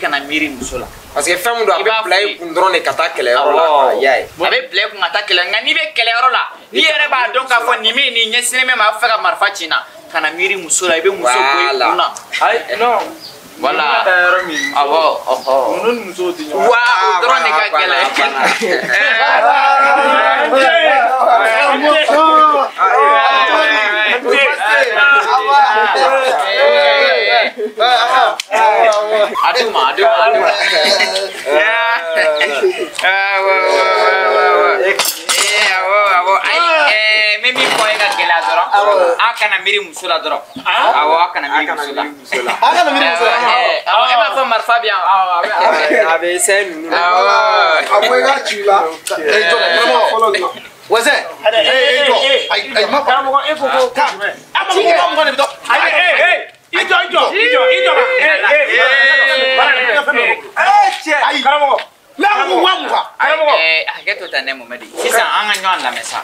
kana miri musola parce que femme do abe play kun drone kata kele yoro la yaay abe play kun ata kele ngani be kele yoro la ni yere ba donc ka fo ni me ni nyesine me ma fa ka marfa china kana miri musola ibe muso boy kuna ay non voilà awo oho non muso ti wa drone ka kele Aduma. Mimi poinga kela doro. Akana miri musula doro. Akana miri musula. Ema fa marfa bien. Abe sen. Abuela chula. Wazé. Ay, ma karamogo eko ka. Amogo ni do. Karamogo. Aketo tane momedi. Sisa anga nyon la mesa.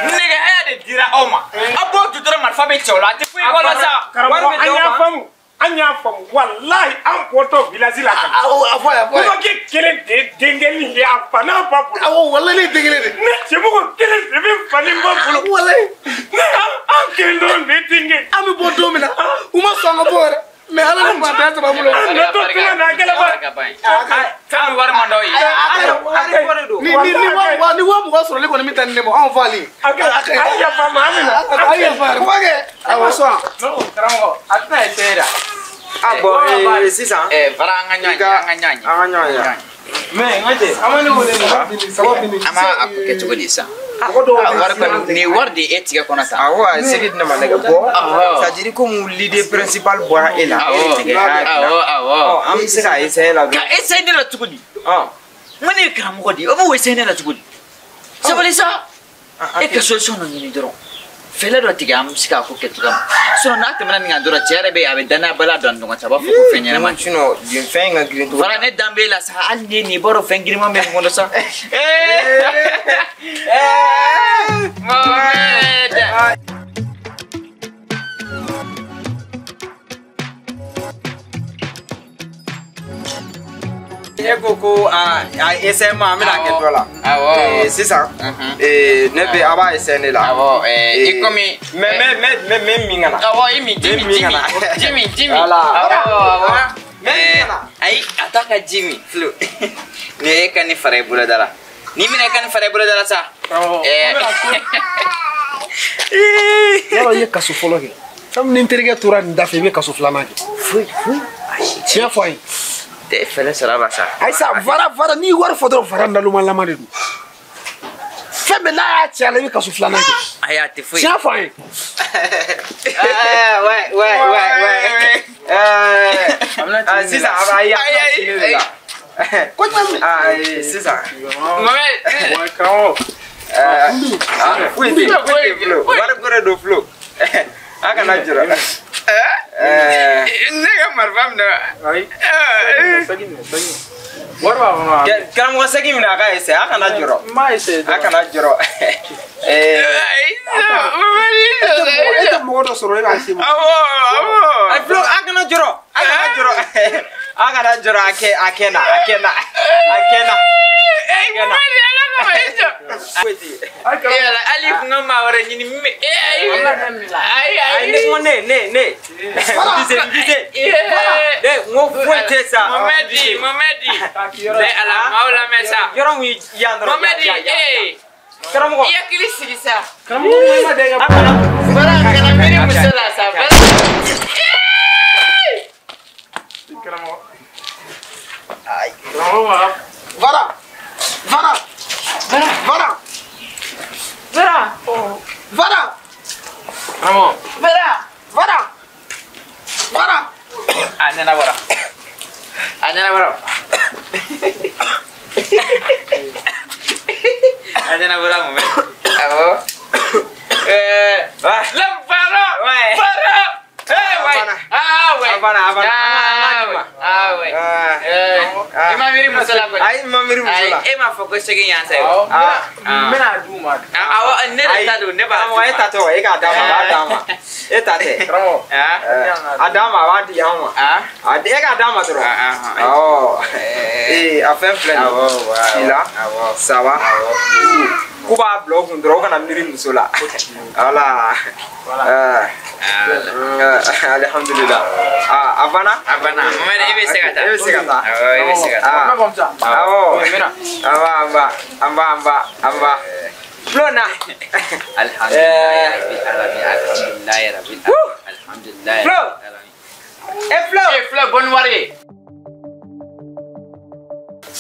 Nega aya de dira oma. Abo tu dora marfa be chola. Ti fu ko la sa. Karamogo anya fam wallahi am poto village la kan Avoya. ko ke kelen de dengeli ya fana papu Wallahi degele de. ne se ko kelen de be fani papu Wallahi. ne am kelen don de dengel Ami bodo mina. Uma songa bore. Me ala ni ma data ba mulo. no to kila na gala ba Fami war mandoi. Ni wa mu wasoro le ko ni mitani ne mo an fali. ay ya fama amina Ay fa. Ko ge. Awa so. no Karamogo atna etera Abo sisa Vara anganya. me ngate amani wole ni Ama apuke chugudi sa. War ko ni war di etiga konata. awa série na malega bo ça dit comme l'idée principale boira est là Awo. am sika essayer la Ka essaye de la chugudi. Mani karamogo di. Obo essaye de la chugudi. Sabali sa. E ka solution ni doro. Fela do tiga am sika ko ketuga. So na temana ni andora chere be abe dana bala don don ta ba fu fenya na man. chino bien fin nga green to Vara ne dambe la sa alni ni boro fengiri mo me ngondo sa. Mohamed. Koko essayer ma amina ke dola c'est ça ne be aba essayer ne la Ikomi me mingana Jimmy. Ai ataka Jimmy flu. Ne kan ni fare bula dala. Ni mine kan fare bula dala sa. Yaro ye kaso folo ke. Sam ni interga tura ndafe be kaso flana ke. Fui. Tia foi. Te fele sara basa. Ay sa vara ni war fodro faranda luma lama de. Femme la tia le be kaso flana ke. Aya te fui. Tia foi. ouais c'est ça Ko tammi. c'est ça Mohamed. oui war gore do flow aka na jira Nega marfam na. warwa Karamogo sagi mina ka ese aka na jiro ma ese Ete mo do soro ga simo. ay flow aka na jiro akena Ali ngama ora nyini me ai ne dice de ngo fuente sa Momedi de ala maula mesa yoro wi yandro Momedi Karamogo iya kilisi sa Karamogo ma de ga bara kana miri musala sa Karamogo ay Vara. Anena bara Mohamed. Lampara. Ima miri musala ko. Ai ma miri musala. E ma foko segi yan sai. Mena du ma. Awa ne ta do ne ba. Ama eta to e ka dama ba dama. Eta te. Adama wa di ama. Ade e ka dama to. Oh. A fait plein. Ila. Ça va. Kuba blog ndro kana miri musala. Voilà. Alhamdulillah. Abana. Mana ebe segata. Ebe segata. Ebe segata. Comme ça. Mena. Amba. Flona. Alhamdulillah. Flo. Flo, bonne soirée.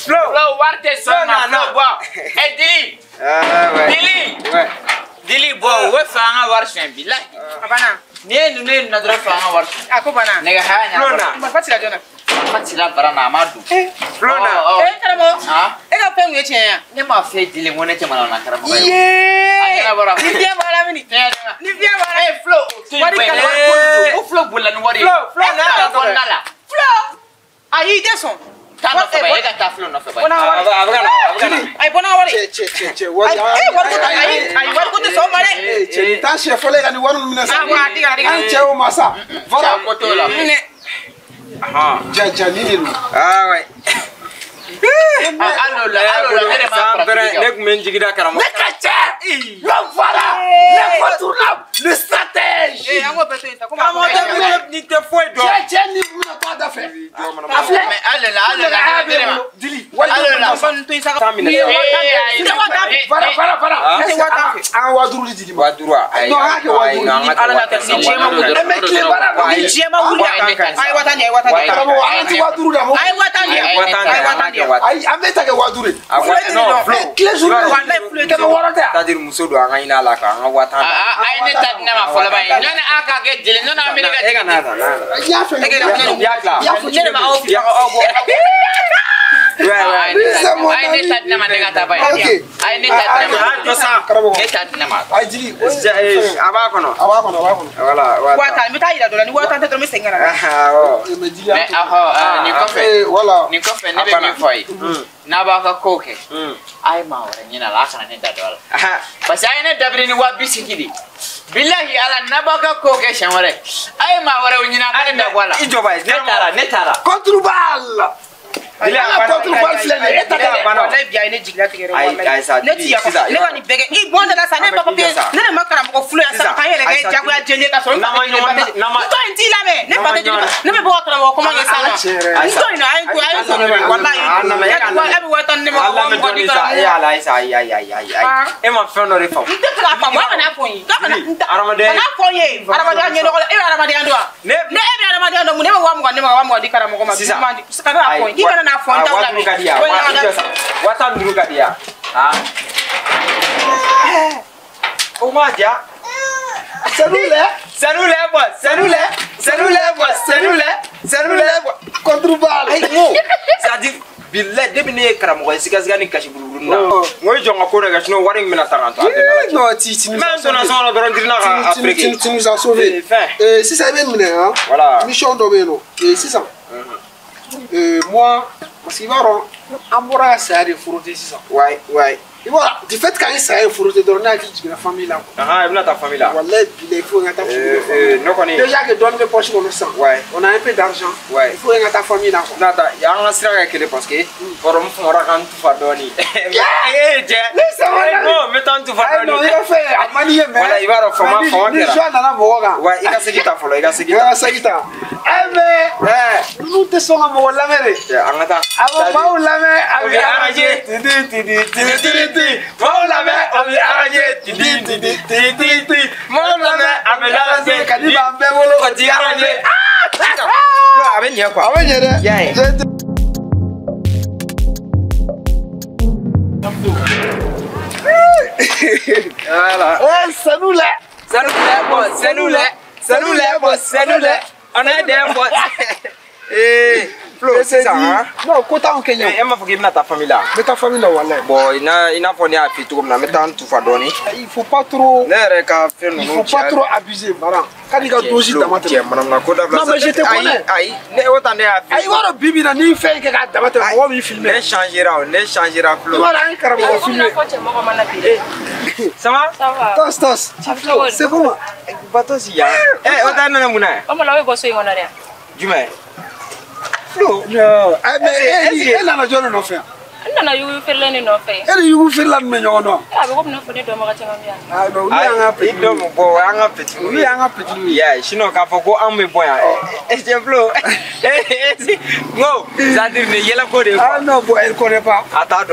Flo, warte sona no bo. Dili. Dili. Ouais. Dili bo, we fanga war shen billahi. Abana. Ne na dra fanga war. Ako bana. Ne ga hanya. Flona. Ma fatila jona. Fatila barana amadu. Flona. Karamo. Ah. E ka pengu ye chen. Ne ma fe dili mo ne te mana na karamo. Ye. Bara. Ni bien bara mini. Ni bien bara. Flo. Wari ka O Flo bulan wari. Flo na ko nala. Flo. Ayi de son. Tano fa ba ga ta Flo no fa ba. Abagana. Ay bona wari. Che. Wari ko ta ay wari ko te so mare. Che ta chef ole ga ni wanu mina sa. Wa diga. An che o masa. Voilà ko to la. Aha. Ja ni ni. Ah ouais. Allo ne ma Ne kumen jigida karamo. Le contournable, le stratège. Eh, amo beto ita. Comment ni te foi do. Che ni mina pas d'affaire. Mais allo Dili. Allo son to isa. Tamina. Para. An waduru li dili. Wadura. No ha ke waduru. Ala na ta si jema mu. E me kle bara. Ni jema wuli. Ay watani. Karamo an ti waduru da mo. Ay watani. Ay ameta ke wadure. No, Flo. Kle jour. Wallahi flu Ke mo warata. C'est-à-dire muso do anga ina la ka anga watan. ay ne ta na ma fola ba nana aka ke dile nana mi ga Ega nada. Ya fe. Ya kla. Ya fu ne ma au fi. Ouais. ay ne ta na ma ga ta ba ay ne ta na ma Karamo. ne ta na ma Ay dili. Aba kono. Voilà. Wata mi ta ida dola ni wata te to mi sengana. Me dili. mais ni ko fe Voilà. ni ko fe ne be mi foi na ba ka koke ay ma wala ni na la kana ne da dola parce ay ne dabri ni wa bisikidi billahi ala na ba ka koke shamare ay ma wala ni na ka da wala Ijoba. ne tara Contre-balle. Dili Ala contre-balle flene. Eta de. Wallahi biya ne jigla tigere Ay sa. ne ti ya ne wa ni bege I bonda la sa ne papa pe ne ma kara mo flu ya sa kan yele ga jago ya jele ka so to inti la me ne pa de ne me bo kara mo ko ma yesa na to ina ay ko wallahi abi watan ne ma ko di kara ala isa ay. E ma fe no refo. nte kara pa mo na ko yi ka na Aramade. na ko ye aramade ni no ko e aramade ando ne e aramade ando mu ne ma wa mo di kara mo ko ma mandi sakara ko yi kana na fonta la me watan duru kadia. O ma dia. Cellule. Contre-balle. Ay mo. C'est-à-dire billet de bine karamogo siga ni kashi bulurun na. Ngoy jonga ko na gashno wari mina taranto. Non, tu nous Même ton ensemble la doron dirina après. Tu nous as sauvé. Si ça vient de hein. Voilà. Mission d'Obeno. Et c'est ça. Moi, parce qu'il va avoir ça de frotter c'est ça. Ouais. Et voilà, du fait quand il s'est frotter dans la famille là. Ah, il ta famille là. Voilà, il faut nga ta famille. Non connais. Déjà que donne des poches pour le sang. Ouais. On a un peu d'argent. Ouais. Il faut nga ta famille là. Nata, ya nga sira ke parce que pour me fora kan tu fa doni. Non, mais tant tu fa doni. Non, il a fait à manier mais. Voilà, il va former former. Déjà dans la boga. Ouais, il a seguit ta follow, il a seguit. Ah, ça qui t'a. Eh mais, nous te sommes à mon lamere. Angata. Avant pas au lamere, avec arrangé. Maulame, on est arrangé. Maulame, avec arrangé. Kadiba mbebolo. On dit arrangé. Avec n'y a quoi? Avec n'y Voilà. Ouais, ça nous là. On a des potes. Flo, c'est ça, hein? Non, côté en Kenya. Elle m'a fait que ta famille là. Mais ta famille là, voilà. Bon, il n'a pas à faire tout comme ça, mais t'as tout fait donner. Il faut pas trop. Il faut pas trop abuser, voilà. Quand il y a dosi dans ma tête. Non, mais je te connais. Aïe, aïe, voilà, Bibi, n'a ni fait que dans ma tête. On va filmer. Ne changera, Flo. Voilà, un karamogo filmé. Ça va? Ça va. Tos, c'est bon. Bateau si, hein? Eh, on t'a donné mon air. Comment l'avez bossé en arrière? Jumé. Flo. Non. Mais elle a déjà non fait. Non, you feel any no face. Elle you feel la mais non. Ah, we hope no for the domaga champion. Ah non, oui, on a petit. Bon, on a petit. Oui, on a petit. Yeah, sinon quand faut qu'on me boit. C'est Flo. Go. Ça dit ne yela ko de. Ah non, bon, elle connaît pas. Attends,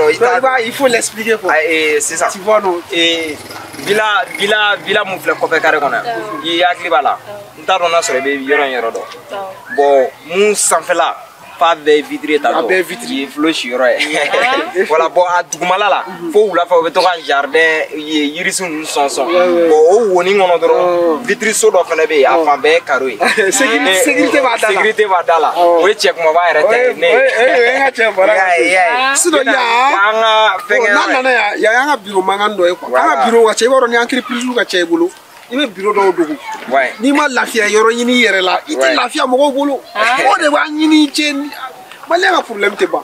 il faut l'expliquer quoi. C'est ça. Tu vois non. Et villa mon fleur copé carré qu'on a. Il y a qui bala. Nta dona sore be yoro do. Bon, mon sanfé là. Pas de vitrier ta do. Vitrier Flo chiro. Voilà bon a dugumala la. Faut la fa beto kan jardin yirisun sonson. Bon o woni ngono do. Vitrier so do fa be a fa be karo. Sécurité va dala. Sécurité va dala. O check mo ba rete ne. nga che bara. Sido ya. Anga fenga. Na ya nga biro mangando e quoi. Anga biro wa che baro ni entreprise ka che bulu. Il biro do dogu. Ouais. Ni ma lafia yoro yini yere la. Iti lafia mo bulu. O de wa yini chen. Malien a problème t'es pas.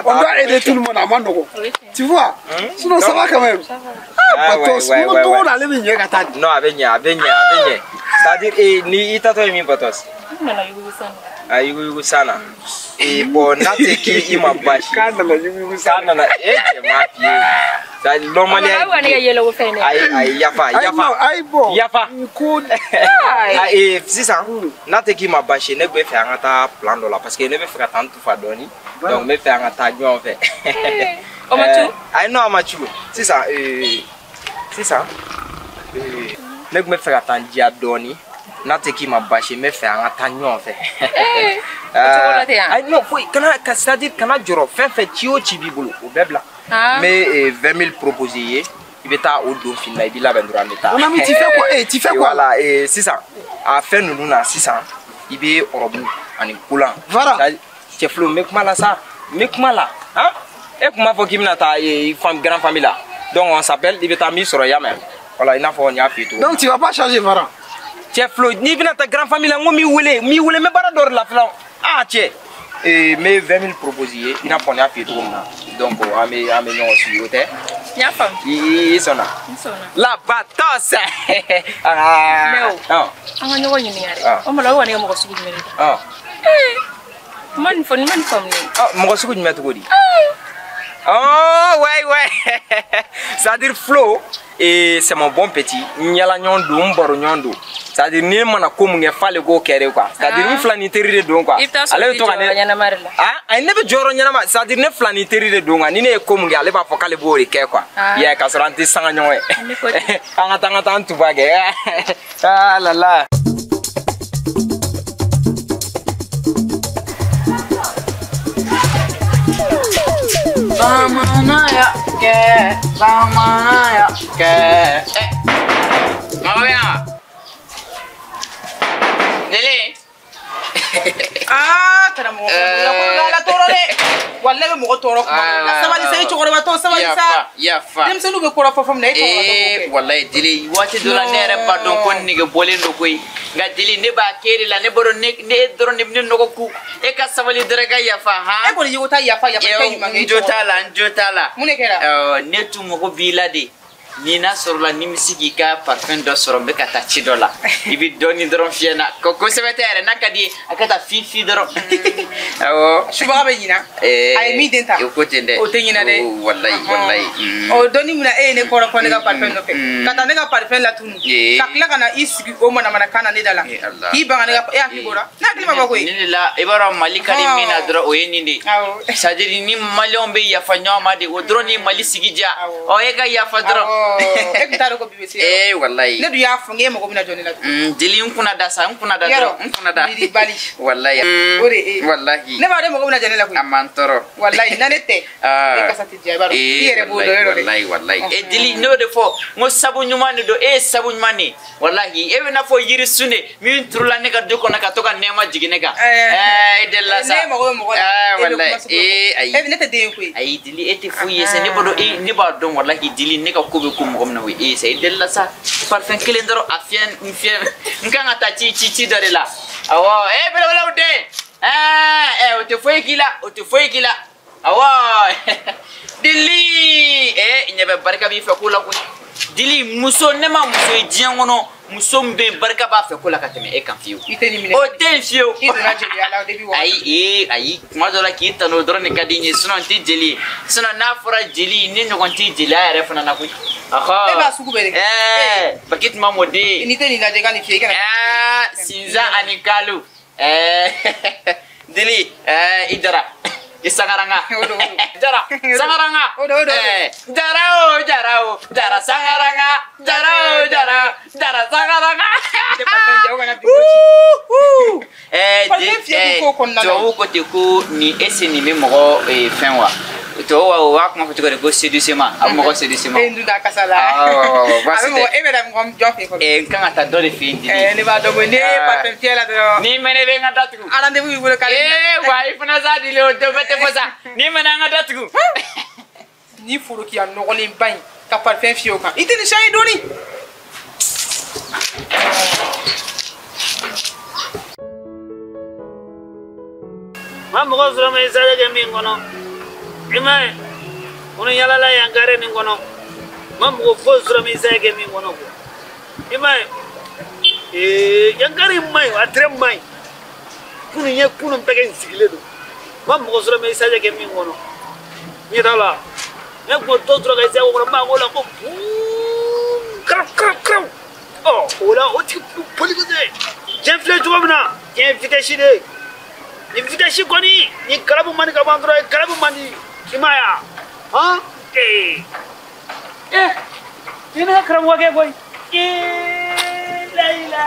On doit aider tout le monde à Manogo. Tu vois? Sinon ça va quand même. Ah, Batos, on doit aller venir à ta. Non, venir. C'est-à-dire ni itato mi Batos. Non, you sana. Ah, you sana. Et bon, nate ki ima bashi. Kana la you sana. Kana ma pied. Ça normalement. Aïe, yafa. Aïe bon. Yafa. Cool. Et c'est ça. Nate ki ma bashi ne be faire un ta plan là parce que ne be faire tant tout fa doni. Donc me faire un ta en fait. Omachu. I know Omachu. C'est ça. C'est ça. Ne me faire tant dia doni. Nate ki ma bashi me faire un ta en fait. Non, c'est-à-dire kana joro fait tio chibibulu au bebla. Mais 20 000 proposés, il va être au don final, il va vendre en état. On a mis tu fais quoi? Tu fais quoi? Voilà, et c'est ça. À faire nous na 600, il va au robot en coulant. Voilà. C'est flou, mais comment là ça? Mais comment là? Hein? Et comment faut qu'il m'atta femme grande famille là? Donc on s'appelle, il va être mis sur le yamen. Voilà, il n'a pas on y a fait tout. Donc tu vas pas changer Varan? C'est flou, ni bien ta grande famille là, mi voulait mais pas d'or la flan. Ah tiens. Et mes 20 000 proposés, il n'a pas on y a fait tout. Donc à mes non aussi au terre. Ya fam. Ils sont là. La Batos. Non. Anga nyogo nyini yare. O mala wani mo ko sugu nyere. Man fam ni. Mo ko sugu nyere to di. Oh ouais. C'est-à-dire Flo et c'est mon bon petit. Nyala nyondo mboro nyondo. C'est-à-dire ni mana ko mu ngefale go kere quoi. C'est-à-dire ni flaniteri de don quoi. Ale to ngane. Ah, ne be joro nyana ma. C'est-à-dire ne flaniteri de don ni ne ko mu ngale ba fokale bo re ke quoi. Ya kasoranti sanga nyoe. Anga tanga tu bage. Ah la la. Bamana ya ke. Mama ya. Dele. Ah, karamogo. La toro de. Wallahi mo ko toro ko. La sabali sai chokoro ba to sabali sa. Yafa. Dem selu be ko fofom ne to. Wallahi dele wati dola nere pardon kon ni ge bolen do koy. Ga dele ne ba keri la ne boro ne doro ne no ko ku. E ka sabali dere ga yafa ha. E ko ni yota yafa kay ma ngi njotala. Mune kera. Ne tu mo ko bilade. Nina sorola nimisigi ka parfum do soro be kata chidola ibi doni doron fiena ko semetere nakadi akata fifi doron awo suba be nyina ay mi denta yo kotende o tenyina de wallahi o doni muna ne ko ne ga parfum do fe kata ne ga parfum la tunu kakla kana isigi o mana kana ne dala hi banga ne ga ya ki bora na klima ba ko ni la ibara malika ni mina dro o yeninde sajiri ni malion be ya fanyo ma de o droni mali sigija o e ga ya fadro wallahi ne du ya funge mo ko mina joni la dili nkuna da yaro nkuna da bali wallahi ore wallahi wallahi ne ba de mo ko na jene la ko amantoro wallahi nanete e kasati jaba do yere bo do wallahi e dili no de fo mo sabu nyumani do e sabu nyumani wallahi e na fo yiri sune min turla ne ka do ko na ka to ka nema jigine ka de la sa ne mo ko wallahi ay nete de ko ay dili ete fu yese ne bodo e ne ba do wallahi dili ne ka ko be ko mo na we e sai de la sa parfum kilendro afien infien nganga ta chi dore la awo bela ude o te foi kila awo dili nyebe barka bi fe kula ko dili muso ne ma muso jiangono muso mbe barka ba fe kula ka teme e kan fiu o te fiu ai ma do la ki tano dro ne kadinye suno ti jeli suno na fora jeli ni no konti jeli ara fana na ku aha ba suku bere bakit ma modi ni te ni na de kan fi kana sinza anikalu dili idara isagaranga dara sagaranga dara sagaranga dara sagaranga jo ko te ko ni eseni me mo fenwa to wa ko ko ko séduisement am ko séduisement ndu da kasala mo e be dam ngom jofi ko kan ata do le fin di ne ba do ne pa penfiela do ni mene be ngata tu arande bu wala kali wa ifna za di le o to bete fosa ni mena ngata tu ni furu ki an no golin ban ka parfum fio kan itini shay doni mamma ko sura me sa de mi ngono imai ono yala la yangare ni ngono mamma ko fo sura me sa de mi ngono ko imai yangare mai atre mai kunu ye kunu pegen sigile do mamma ko sura me sa de mi ngono ni dala ne ko to sura ga sa ko ma ko la ko krap oh ola o ti poli ko de jefle to bana invitation de invitation koni ni karabu mani ka bandro karabu mani kimaya ha ina karabu wage boy laila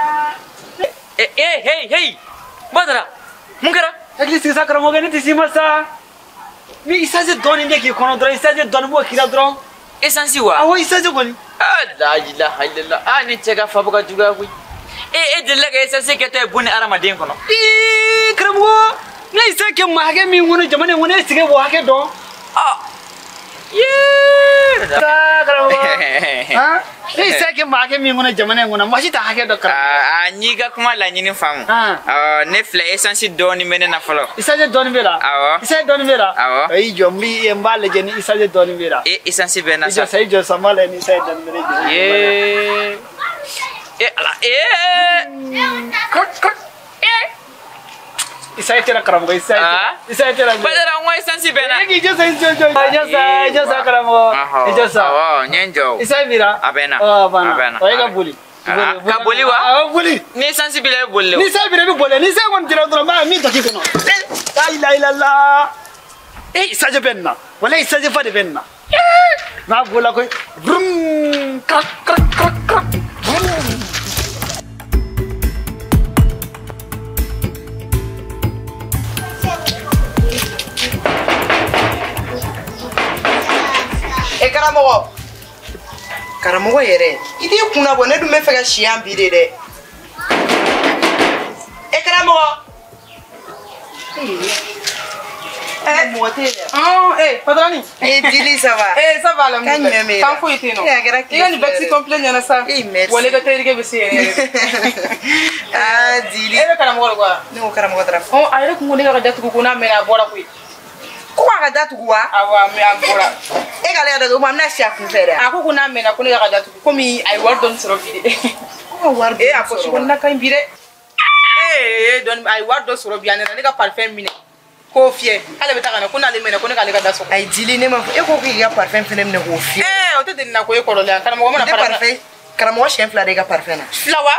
hey badra mungara agli sisa karabu wage ni tisimasa mi isaje doni ne ki kono dro isaje don mo kira dro esansi wa awo isaje koni la ilaha illallah ni chega fabuka juga ku de la ga esansi ke to buni aramadin kono karabu ne isa ke mage mi ngono jamane ngone sige bo hake do karabu ha ne isa ke mage mi ngono jamane ngona mashi ta hake do karabu ni ga kuma la nyini famu ne fle esansi doni mene na folo isaje doni bela isaje doni bela ai jomli e mbale je ni isaje doni bela esansi bena sa sai jo samale ni sai dan mere ala Isai tera karamogo isai tera badara ngwa esansi bena jo karamogo sa nyenjo isai bira abena oiga buli ka boli wa buli ni esansi bile boli ni sai bira bi bole ni sai won tira dro ma mi to kikono la ilaha isaje benna wala isaje fade benna na bola ko brum krak karamogo yere idi kuna bo ne dum me fega shiam bi de karamogo patroni dili ça va la kan ko itino ni vexi complain na sa wala ga tayri ke bisi dili karamogo kwa ni karamogo tra ayre ko ngoni ga datu ko na me na bora ko kwa datu kwa awa me ambora gale da ma na sha ku fere ako kuna me na kuni ga datu ko mi ay war don soro bi de ko war ako shi wonna kan bi de don ay war don soro bi ana ne ga parfum mine ko fie ale beta kana kuna le me na kuni ga le ga daso ay dili ne ma ko ga parfum fene ne ko fie o te din na ko e ko lo le kana mo na parfum kana mo chien fla de ga parfum na flawa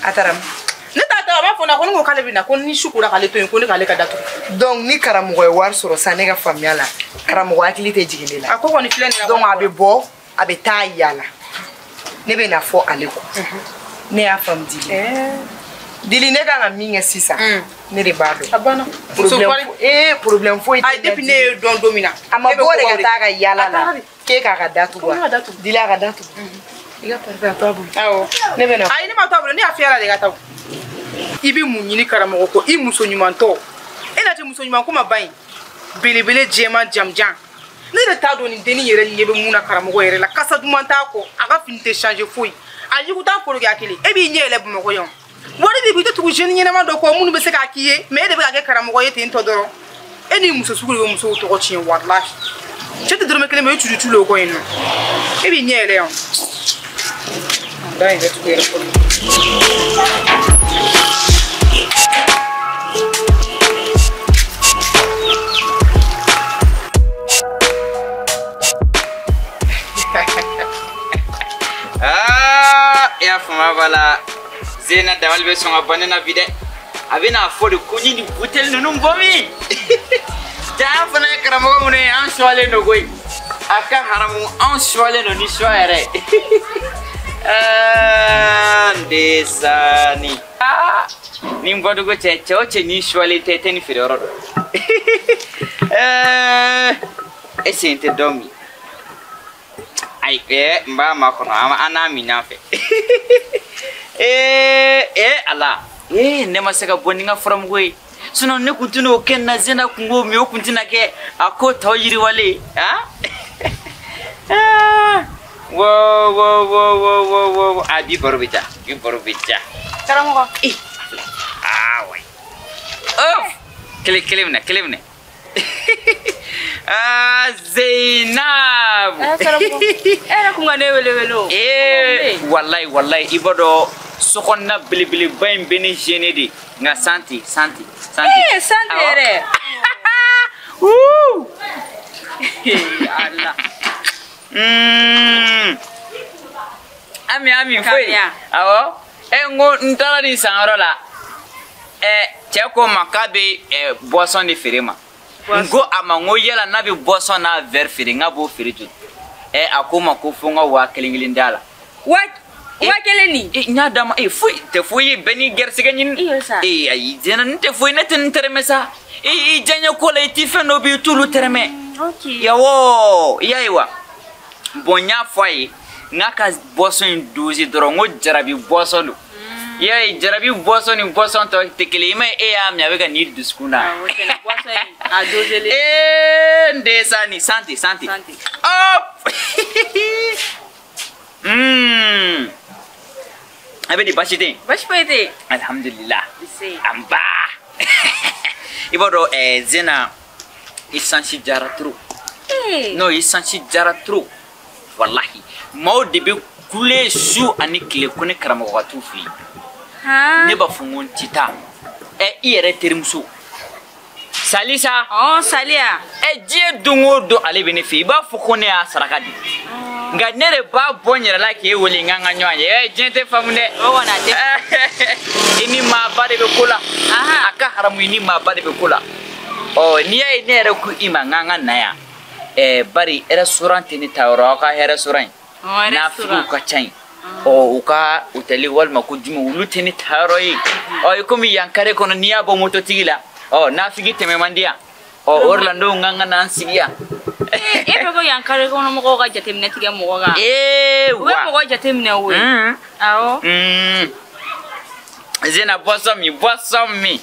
ataram ne tata ba fona ko ngo kale bina ko ni shukura kale to ko ni kale ka datu donc ni karamogo war soro sa ne ga famiala karamogo akili te jiginde la akoko ni flen la donc abe bo abe ta yala ne be na fo ale ko ne a fam di Dili ne ka min kɛ sisan ne de b'a dɔn. A banna. Problème foyi tɛ. Depuis ne ye dɔn don min na. A ma bɔ de ka taa ka yala la. K'e k'a ka datugu wa? Dili a ka datugu. I ka parfait a to a bolo. Awɔ. Ne bɛ na. Ayi ne ma to a bolo ne y'a fiyɛ la de ka taa. I bɛ mun ɲini karamɔgɔ ko i muso ɲumantɔ. E na tɛ muso ɲuman ko ma ban yen. Belebele jɛman jamjan. Ne de t'a dɔn nin dennin yɛrɛ ɲɛ bɛ mun na karamɔgɔ yɛrɛ la. Kasa duman t'a kɔ. A ka fini tɛ changer foyi. A yugu t'a kolo kɛ a kelen. E b'i ɲɛ yɛlɛ Bamakɔ yan. Wari de b'i tɛ tugu jeune ɲɛnama dɔ kɔ minnu bɛ se k'a k'i ye mais e de bɛ ka kɛ karamɔgɔ ye ten tɔ dɔrɔn. E ni muso sugu de bɛ musow tɔgɔ tiɲɛ walahi. Cɛ tɛ dɔrɔmɛ kelen mais e tutu le o kɔ yen nɔ. E b'i ɲɛ yɛlɛ yan. Da yɛrɛ tugu yɛrɛ fɔlɔ. Ya fama bala Zena dawal be songa banana bide abina fodi kunyi ni butel nunum bomi ja fana karamogo mune an swale no goy aka haramu an swale no ni sware ndesani ni mbodo go cheche ni swale tete ni firoro esente domi ai mba makono ama ana minafe ala ne masaka boninga from goy suno ne kuntuno ken na zena kungo mi okuntina ke ako tawiri wale ha wo abi borobita karamogo wai kelimne Zainab era kunga ne welo wallahi ibodo sokonna bilibili bain beni jenedi nga santi santi re Allah ami foi awo ngo ntala ni sanrola cheko makabe boisson de firima ngo amango yela na bi boisson na verre firi nga bo firi tu akoma ko fonga wa kelingilin dala wa keleni nya dama foi te foi beni gersega nyin ay jena nte foi netin termesa janya ko le ti fe no bi tulu terme okay yawo yaiwa bonya foi ngaka boisson 12 drongo jarabi boisson yai jarabi boisson to tekelima amnya wega ni diskuna boisson a dozele ndesani santi abedi bashite alhamdulillah amba ibodo zena isansi jaratru no isansi jaratru wallahi maudi bi kule su ani kile kone karamogo watufi ne ba fungun tita iyere terimsu salisa salia je dungo do ale benefi ba fukone a sarakadi nga nere ba bonyera la ke woli nganga nyoanye jente famune wana de ini ma bade be kula aka haramu ini ma bade be kula ni ay nere ku ima nganga naya bari restaurant ni tawro ka restaurant na fiku ka chain uka utali wal makujumu uluteni taroi ikomi yankare kono niya bo moto tigila na figi teme mandia Orlando nganga na sigia bego yankare kono mo ga jatemne tiga mo ga we mo ga jatemne we awo zena bosomi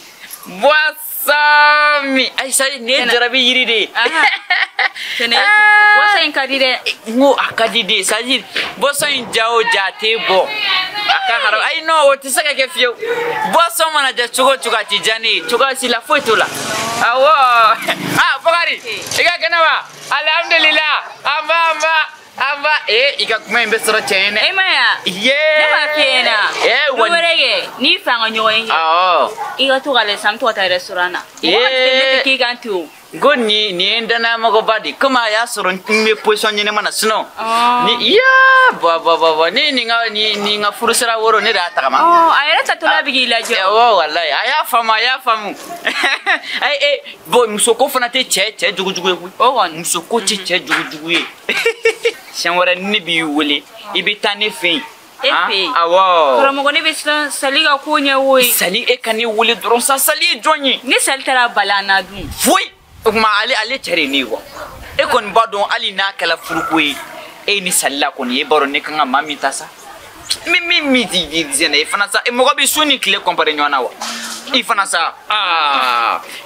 ay sai ne jarabi yiride tene bosan kadide ngo akadide sajir bosan jao jatebo aka haro ay no woti saka ke fiyo bosan mana ja chugo tijani chuga sila foitola awo bogari iga kenawa alhamdulillah amba iga kuma imbesoro chene maya nema kena werege ni fanga nyoye iga to gale sam to ta restaurant ne ki gantu goni ni ndana mago badi kuma ya soron me position ni mana suno ni baba ni nga furusara woro ne da takama ayra ta to la bigi lajo wallahi aya famu boy musoko fana te che jugu musoko che jugu shanwara ni bi wole ibita ne fin Awo. Karamogo ne be sali ga ko nya woy. Sali e kan ni wuli dron sa sali joni. Ni sali tara balana dun. Foi. Ma ali tere ni wo. E kon badon ali na kala furukui. E ni salla kon e baro ne kan mami tasa. Mi di zena e fana sa e mo be suni kile compare nyona wa. E fana sa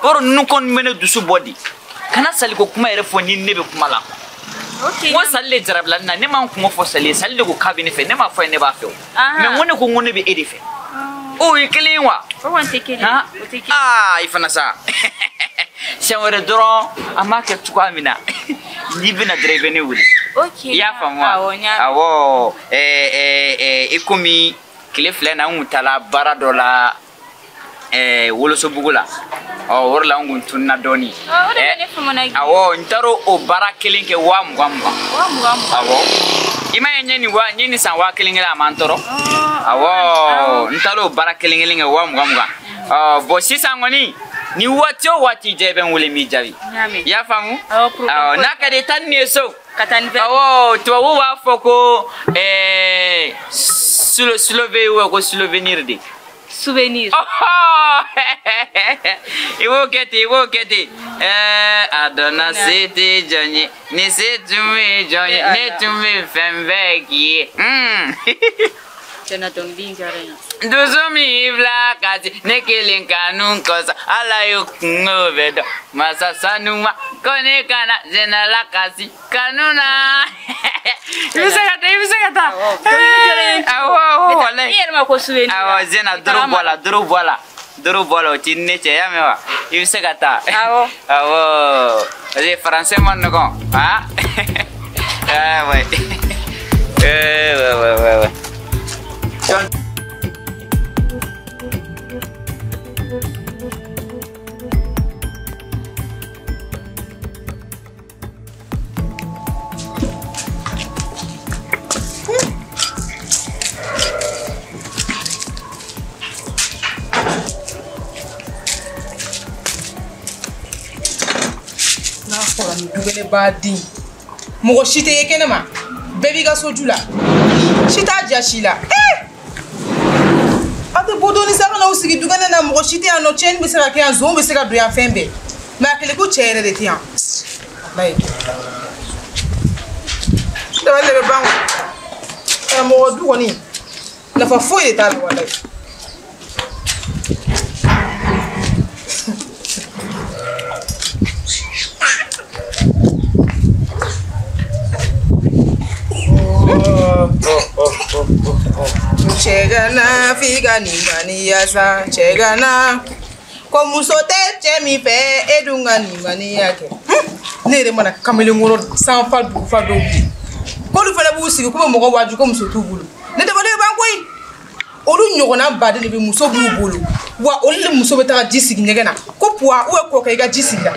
baro nu kon mene dusu body. Kana sali ko kuma ere fo ni nebe kuma la. Okay. Wa salle jarabla na ne man kuma fo salle ko kabine fe ne ma fo ne ba fe. Me ngone ko ngone be edife. O ikilinwa. O wan tekele. Ifana sa. Shawara doro amake tukwa mina. Nibina drive ne wuri. Okay. Ya famwa. Awo ikumi kile fle na mutala baradola woloso bugula. Worla ngun tunna doni. Awo ntaro o bara kelinke wa mgamba. Awo ima nyeni wa nyeni san wa kelinge la mantoro. Awo ntaro bara kelinge wa mgamba. Bo sisa ngoni ni wati jeben wule mi jabi. Ya famu? Awo naka de tan ne so. Awo to wa foko souvenir de. Souvenir. Iwo kete. Adona sete jonye, ne setume jonye, ne tume fembeki. Jonathan Bingarena. Duzumi vla kazi, ne kelinka nunkosa, ala yo ngovedo, masa sanuma, kone kana zena la kazi, kanuna. Ibisagata. Awo, wale. Yerma ko souvenir. Awo zena duru bola tinne che ya mewa. Ibisagata. Awo. Le français mon non. Ouais. Ouais. Dugele badi mogo shite yekene ma baby ga sojula shita jashila ate bodoni saka na usigi dugane na mogo shite ano chen be saka ke zo be saka do ya fembe ma kele ku chere de tian bay da wale be bango na mogo dugoni na fa foye ta wala Chegana figa ni mani yasa chegana ko musote chemi pe edunga ni mani yake nere mana kamele ngoro sans fa du ko du fele bu sigi ko mo ko waju ko musotu bulu ne de bale bankoi olu nyogona bade ne be muso bu bulu wa olu muso be ta jisigi nyegena ko poa o ko kai ga jisigi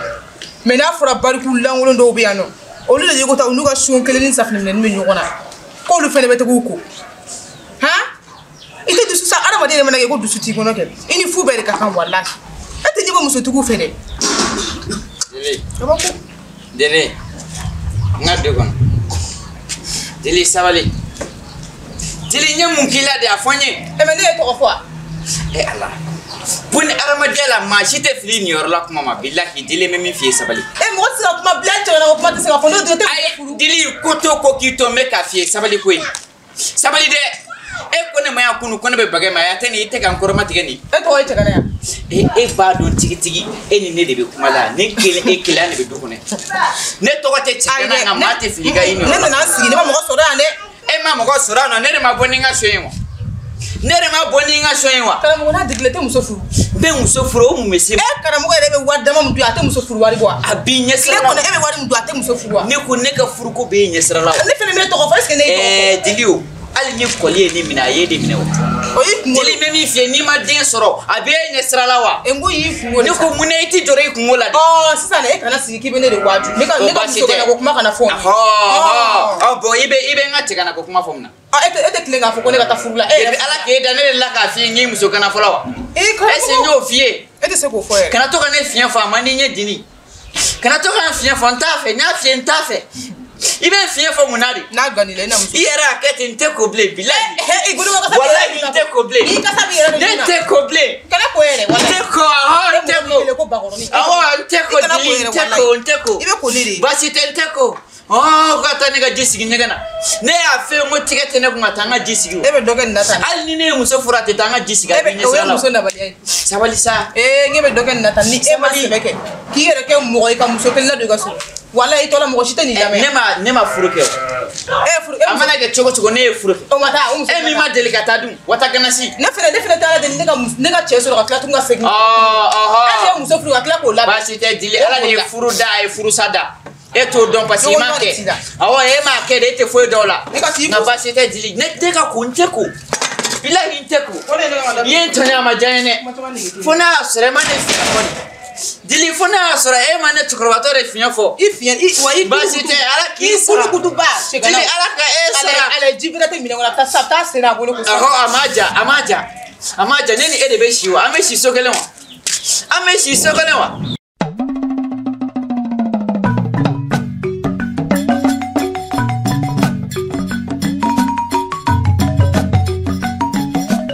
me na fura bariku langolo ndo be ano olu le yego ta unuga shon keleni safne ne me nyogona ko lu fele be ta ko ite dusu sa ara madene manage ko dusu ti gono ke ini fu bere ka kan wallahi ate jibo muso tugu fede dele ngade gon dele sabali dele nyam kila de afonye e me ne to fo Allah bun ara madela ma shite flini yor lak mama billahi dele me mi fi sabali mo sira kuma blanche na kuma te sira fondo de te dele koto ko kito me ka fi sabali ko sabali de kone maya kunu kone be bagay maya tani ite kan koroma tigani to ite kana ya ba do tigi eni ne de be kuma la ne kele ne be dukune ne to ko te tigana na mate fliga ini ne na sigi ne ma mo sora ne ma mo sora no ne ma boninga shoyimo kala mo na diglete muso furu be muso furu mu mesi kala mo re be wadda ma mutu ate muso furu wari bo abi nyesra ne ko ne be wari mutu ate muso furu ne ko ne ka furu ko be nyesra la ne fele me to ko parce que ne dilio ali ni kolye ni mina ye de mina dili me mi fie ni ma den soro abe nyesra la wa engo yi fuwo ne ko mune iti jore ku ngola de sisa ne kana sigi kibene de waju ne ka muso kana ko kuma kana fo bo ibe ngati kana ko kuma fo mna ete klenga fo ko ne ka ta furula ala ke da ne la ka fie ngi muso kana fo la wa ese nyo fie ete se ko fo kana to kana fie fa mani nye dini kana to kana fie fa ntafe nya fie ntafe I bɛ fiɲɛ fɔ mun na de n'a ganile na muso I yɛrɛ a kɛ ten n tɛ ko bilen bilahi i bolo ka sa wallahi n tɛ ko bilen i ka sa bi yɛrɛ ne tɛ ko bilen kana ko yɛrɛ wallahi n tɛ ko n tɛ ko ko bakɔrɔni n tɛ ko dili n tɛ ko i bɛ ko de basi tɛ n tɛ ko ko ka taa ne ka ji sigi ɲɛgɛn na ne y'a fɛ n ko tigɛ tɛ ne kun ka taa n ka ji sigi o e bɛ dɔ kɛ nin na tan hali ni ne ye muso furu a tɛ taa n ka ji sigi a bɛ ɲɛsira la muso nabaliya ye sabali sa ŋe bɛ dɔ kɛ nin na tan ni e ma sɛbɛ kɛ k'i yɛrɛ kɛ mɔgɔ ye ka muso kelen ladon i ka so wala i tɔla mɔgɔ si tɛ nin lamɛn ne ma furu kɛ a mana kɛ cogo cogo ne ye furu kɛ o ma taa o muso e min ma deli ka taa dun wata ganasi ne fɛnɛ taara deli ne ka cɛ sɔrɔ ka tila tun ka segin e ye muso furu ka tila k'o labɛn baasi tɛ dili ala de ye furu da a ye furusa da e t'o dɔn parce que i m'a kɛ awɔ e m'a kɛ de e tɛ foyi dɔn o la nka baasi tɛ dili ne ka ko n tɛ ko bilahi n tɛ ko i ye n tɔɲɔ a ma diya n ye dɛ fo n'a y'a sɔrɔ e ma ne fiɲɛ fɔ de dili fo n'a y'a sɔrɔ e ma ne cɛkɔrɔbatɔ de fiɲɛ fɔ baasi tɛ ala k'i sara dili ala ka e sara ala ji bɛrɛ tɛ minɛ kɔnɔ taa sen a bolo a ma ja ne ni e de bɛ si wa an bɛ si so kelen wa an bɛ si so kelen wa